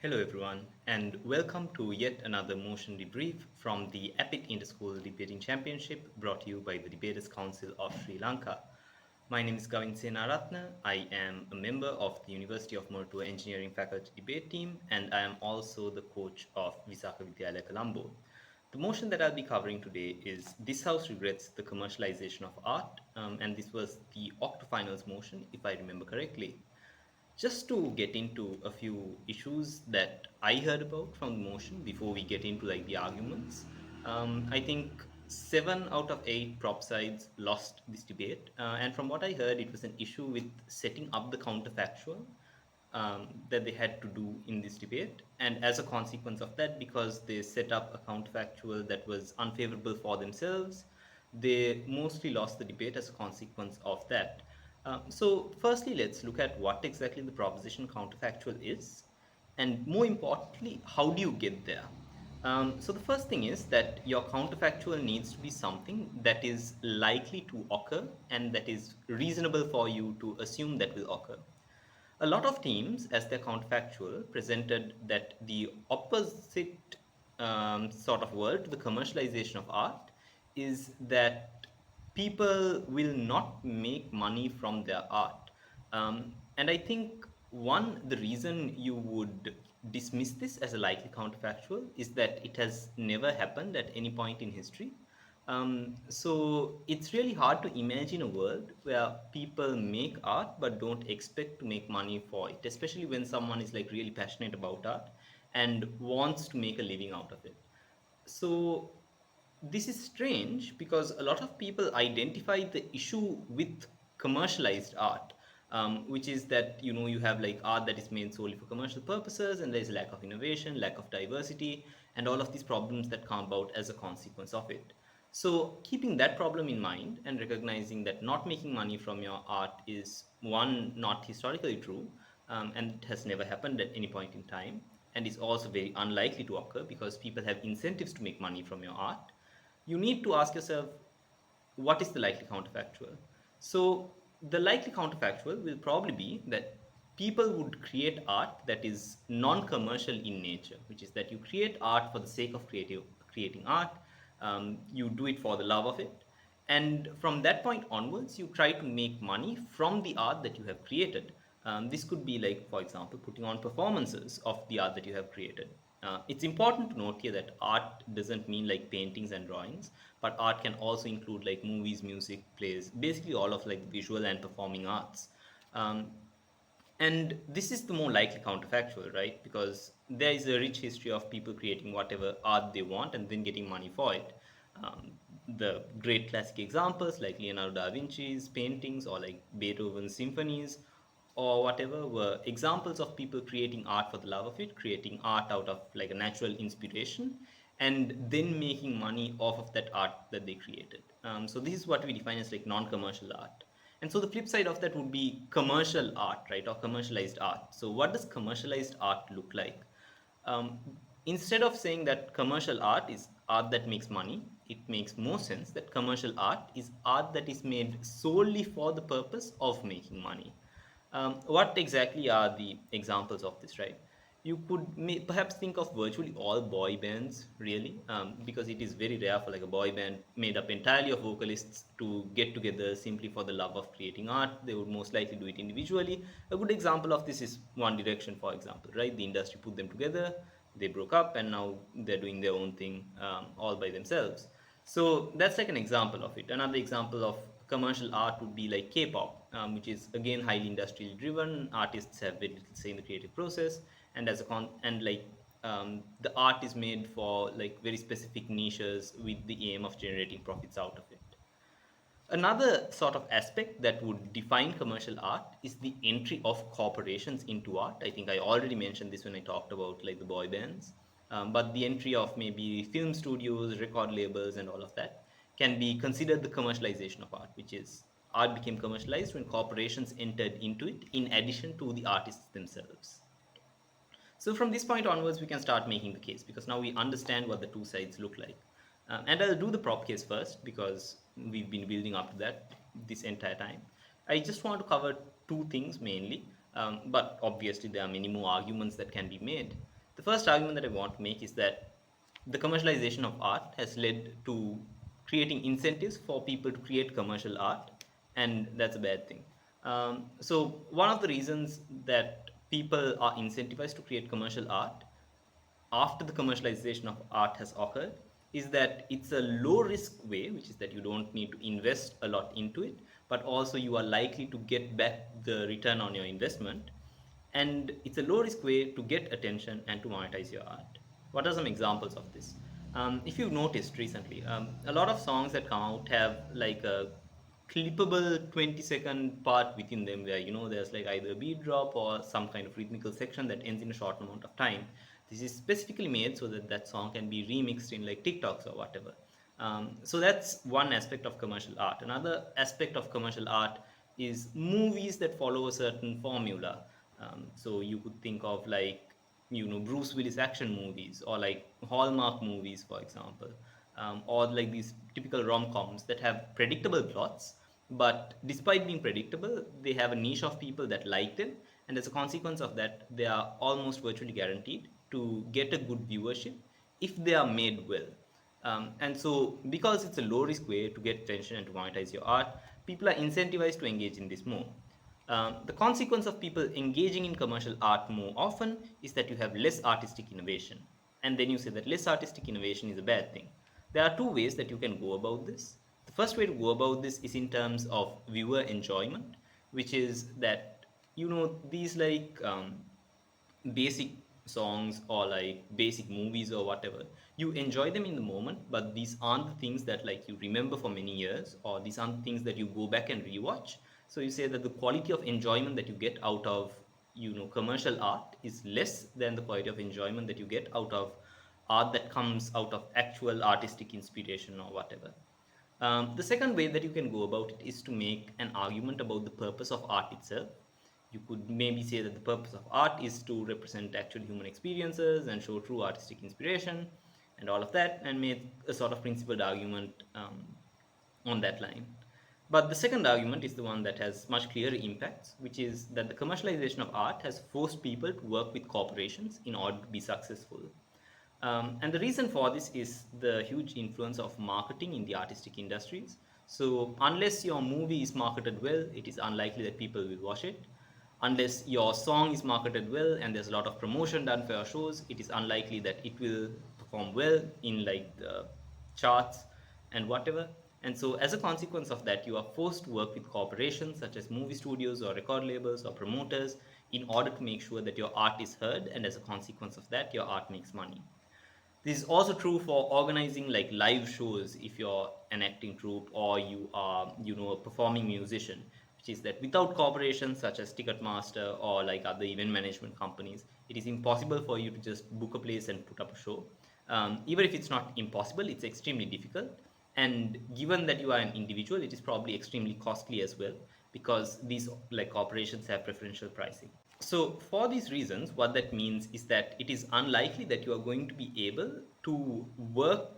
Hello everyone, and welcome to yet another motion debrief from the APIIT Inter-School Debating Championship brought to you by the Debaters Council of Sri Lanka. My name is Gavin Senaratne. I am a member of the University of Mortua Engineering Faculty Debate Team, and I am also the coach of Visakha Vidyalaya Colombo. The motion that I'll be covering today is This House Regrets the Commercialization of Art, and this was the Octofinals motion, if I remember correctly. Just to get into a few issues that I heard about from the motion before we get into like the arguments, I think 7 out of 8 prop sides lost this debate, and from what I heard, it was an issue with setting up the counterfactual that they had to do in this debate, and as a consequence of that, because they set up a counterfactual that was unfavorable for themselves, they mostly lost the debate as a consequence of that. So firstly, let's look at what exactly the proposition counterfactual is, and more importantly, how do you get there? So the first thing is that your counterfactual needs to be something that is likely to occur and that is reasonable for you to assume that will occur. A lot of teams, as their counterfactual, presented that the opposite sort of world to the commercialization of art is that people will not make money from their art. And I think the reason you would dismiss this as a likely counterfactual is that it has never happened at any point in history. So it's really hard to imagine a world where people make art but don't expect to make money for it, especially when someone is like really passionate about art and wants to make a living out of it. So this is strange because a lot of people identify the issue with commercialized art, which is that you have like art that is made solely for commercial purposes, and there's lack of innovation, lack of diversity, and all of these problems that come about as a consequence of it. So keeping that problem in mind and recognizing that not making money from your art is one, not historically true, and it has never happened at any point in time, and is also very unlikely to occur because people have incentives to make money from your art, you need to ask yourself, what is the likely counterfactual? So the likely counterfactual will probably be that people would create art that is non-commercial in nature, which is that you create art for the sake of creating art. You do it for the love of it, and from that point onwards, you try to make money from the art that you have created. This could be like, for example, putting on performances of the art that you have created. It's important to note here that art doesn't mean like paintings and drawings, but art can also include like movies, music, plays, basically all of like visual and performing arts. Um, and this is the more likely counterfactual, right? Because there is a rich history of people creating whatever art they want and then getting money for it. Um, the great classic examples like Leonardo da Vinci's paintings or like Beethoven's symphonies or whatever were examples of people creating art for the love of it, creating art out of like a natural inspiration, and then making money off of that art that they created. So this is what we define as like non-commercial art. And so the flip side of that would be commercial art, right, or commercialized art. So what does commercialized art look like? Um, Instead of saying that commercial art is art that makes money, it makes more sense that commercial art is art that is made solely for the purpose of making money. What exactly are the examples of this, right? You could perhaps think of virtually all boy bands, really, because it is very rare for like a boy band made up entirely of vocalists to get together simply for the love of creating art. They would most likely do it individually. A good example of this is One Direction, for example, right? The industry put them together, they broke up, and now they're doing their own thing all by themselves. So that's like an example of it. Another example of commercial art would be like K-pop, which is again highly industrially driven. Artists have very little say in the creative process, and the art is made for like very specific niches with the aim of generating profits out of it. Another sort of aspect that would define commercial art is the entry of corporations into art. I think I already mentioned this when I talked about like the boy bands, but the entry of maybe film studios, record labels, and all of that can be considered the commercialization of art, which is art became commercialized when corporations entered into it in addition to the artists themselves. So from this point onwards, we can start making the case because now we understand what the two sides look like. And I'll do the prop case first because we've been building up to that this entire time. I just want to cover two things mainly, but obviously there are many more arguments that can be made. The first argument that I want to make is that the commercialization of art has led to creating incentives for people to create commercial art, and that's a bad thing. So, one of the reasons that people are incentivized to create commercial art after the commercialization of art has occurred is that it's a low risk way, which is that you don't need to invest a lot into it, but also you are likely to get back the return on your investment. And it's a low risk way to get attention and to monetize your art. What are some examples of this? If you've noticed recently, a lot of songs that come out have like a clippable 20-second part within them where there's like either a beat drop or some kind of rhythmical section that ends in a short amount of time. This is specifically made so that that song can be remixed in like TikToks or whatever. So that's one aspect of commercial art. Another aspect of commercial art is movies that follow a certain formula. So you could think of like Bruce Willis action movies or like Hallmark movies, for example, or like these typical rom-coms that have predictable plots, but despite being predictable, they have a niche of people that like them, and as a consequence of that, they are almost virtually guaranteed to get a good viewership if they are made well. And so, because it's a low risk way to get attention and to monetize your art, people are incentivized to engage in this more. The consequence of people engaging in commercial art more often is that you have less artistic innovation. And then you say that less artistic innovation is a bad thing. There are two ways that you can go about this. The first way to go about this is in terms of viewer enjoyment, which is that, these like basic songs or like basic movies or whatever, you enjoy them in the moment, but these aren't the things that like you remember for many years, or these aren't the things that you go back and rewatch. So you say that the quality of enjoyment that you get out of commercial art is less than the quality of enjoyment that you get out of art that comes out of actual artistic inspiration or whatever. The second way that you can go about it is to make an argument about the purpose of art itself. You could maybe say that the purpose of art is to represent actual human experiences and show true artistic inspiration and all of that, and make a sort of principled argument on that line. But the second argument is the one that has much clearer impacts, which is that the commercialization of art has forced people to work with corporations in order to be successful. And the reason for this is the huge influence of marketing in the artistic industries. So, unless your movie is marketed well, it is unlikely that people will watch it. Unless your song is marketed well and there's a lot of promotion done for your shows, it is unlikely that it will perform well in like the charts and whatever. And so, as a consequence of that, you are forced to work with corporations such as movie studios or record labels or promoters in order to make sure that your art is heard, and as a consequence of that, your art makes money. This is also true for organizing like live shows if you're an acting troupe or you are, a performing musician, which is that without corporations such as Ticketmaster or like other event management companies, it is impossible for you to just book a place and put up a show. Even if it's not impossible, it's extremely difficult. And given that you are an individual, it is probably extremely costly as well, because these like corporations have preferential pricing. So, for these reasons, what that means is that it is unlikely that you are going to be able to work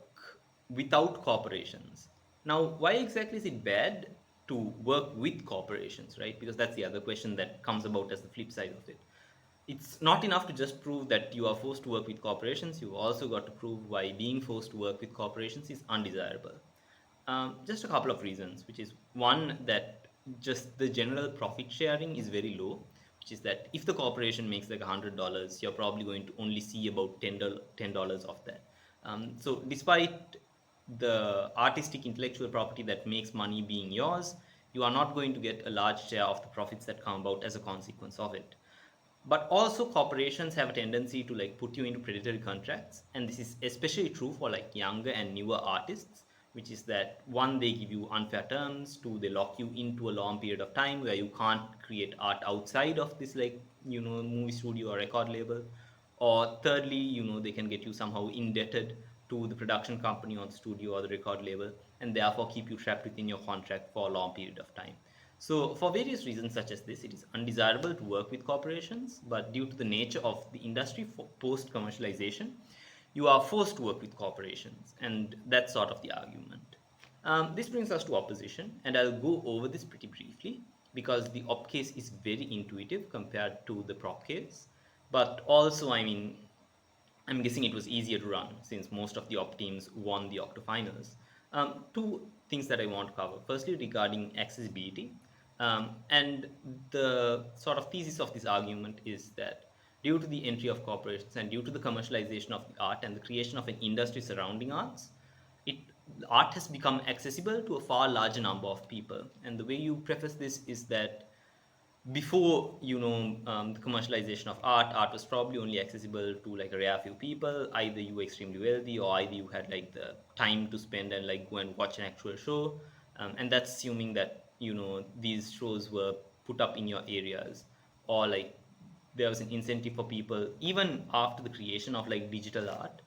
without corporations. Now, why exactly is it bad to work with corporations, right? Because that's the other question that comes about as the flip side of it. It's not enough to just prove that you are forced to work with corporations. You've also got to prove why being forced to work with corporations is undesirable. Just a couple of reasons, which is one, that just the general profit sharing is very low, which is that if the corporation makes like $100, you're probably going to only see about $10 of that. So despite the artistic intellectual property that makes money being yours, you are not going to get a large share of the profits that come about as a consequence of it. But also corporations have a tendency to like put you into predatory contracts, and this is especially true for like younger and newer artists, which is that one, they give you unfair terms, two, they lock you into a long period of time where you can't create art outside of this like movie studio or record label, or thirdly, they can get you somehow indebted to the production company or the studio or the record label, and therefore keep you trapped within your contract for a long period of time. So, for various reasons such as this, it is undesirable to work with corporations, but due to the nature of the industry post commercialization, you are forced to work with corporations, and that's sort of the argument. This brings us to opposition, and I'll go over this pretty briefly because the op case is very intuitive compared to the prop case, but also, I mean, I'm guessing it was easier to run since most of the op teams won the Octofinals. Two things that I want to cover. Firstly, regarding accessibility. And the sort of thesis of this argument is that due to the entry of corporations and due to the commercialization of the art and the creation of an industry surrounding arts, it art has become accessible to a far larger number of people. And the way you preface this is that before the commercialization of art was probably only accessible to like a rare few people. Either you were extremely wealthy or either you had like the time to spend and like go and watch an actual show, and that's assuming that these shows were put up in your areas, or like there was an incentive for people even after the creation of like digital art,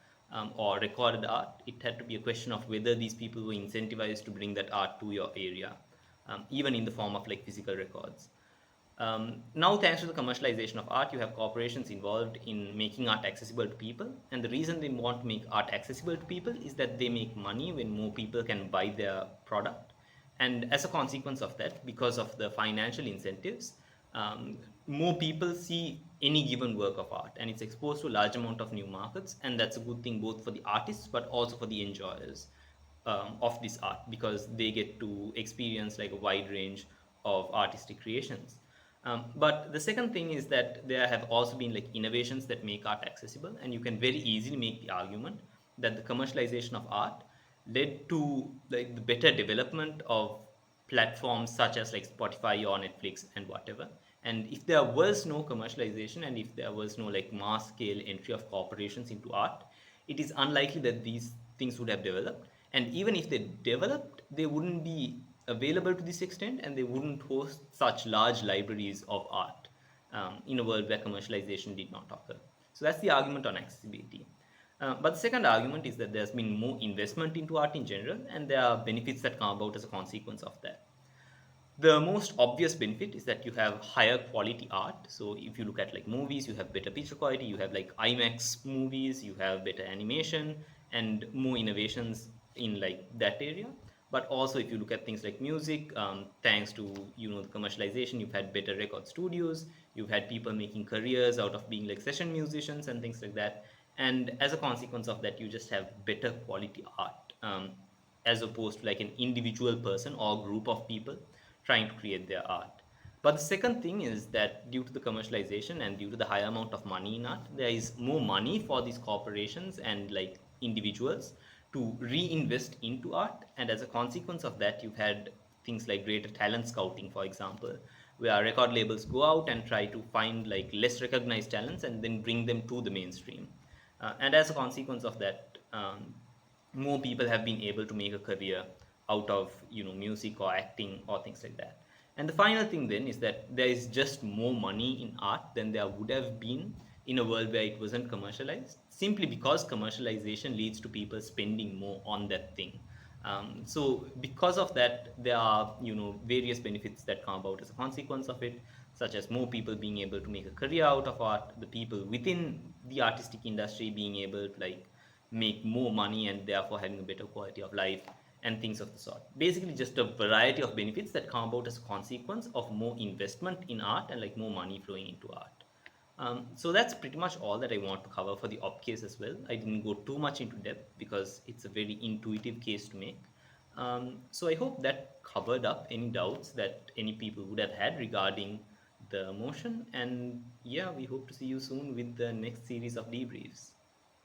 or recorded art. It had to be a question of whether these people were incentivized to bring that art to your area, even in the form of like physical records. Now, thanks to the commercialization of art, you have corporations involved in making art accessible to people. And the reason they want to make art accessible to people is that they make money when more people can buy their product. And as a consequence of that, because of the financial incentives, more people see any given work of art and it's exposed to a large amount of new markets. And that's a good thing both for the artists but also for the enjoyers of this art, because they get to experience like a wide range of artistic creations. But the second thing is that there have also been like innovations that make art accessible, and you can very easily make the argument that the commercialization of art led to like the better development of platforms such as like Spotify or Netflix and whatever. And if there was no commercialization and if there was no like mass scale entry of corporations into art, it is unlikely that these things would have developed. And even if they developed, they wouldn't be available to this extent and they wouldn't host such large libraries of art in a world where commercialization did not occur. So that's the argument on accessibility. But the second argument is that there's been more investment into art in general, and there are benefits that come about as a consequence of that. The most obvious benefit is that you have higher quality art. So if you look at like movies, you have better picture quality, you have like IMAX movies, you have better animation and more innovations in like that area. But also if you look at things like music, thanks to the commercialization, you've had better record studios, you've had people making careers out of being like session musicians and things like that. And as a consequence of that, you just have better quality art, as opposed to like an individual person or group of people trying to create their art. But the second thing is that due to the commercialization and due to the higher amount of money in art, there is more money for these corporations and like individuals to reinvest into art. And as a consequence of that, you've had things like greater talent scouting, for example, where record labels go out and try to find like less recognized talents and then bring them to the mainstream. And as a consequence of that, more people have been able to make a career out of music or acting or things like that. And the final thing then is that there is just more money in art than there would have been in a world where it wasn't commercialized, simply because commercialization leads to people spending more on that thing. So because of that, there are various benefits that come about as a consequence of it, such as more people being able to make a career out of art, the people within the artistic industry being able to like make more money and therefore having a better quality of life and things of the sort. Basically just a variety of benefits that come about as a consequence of more investment in art and like more money flowing into art. So that's pretty much all that I want to cover for the op case as well. I didn't go too much into depth because it's a very intuitive case to make. So I hope that covered up any doubts that any people would have had regarding the motion. And yeah, we hope to see you soon with the next series of debriefs.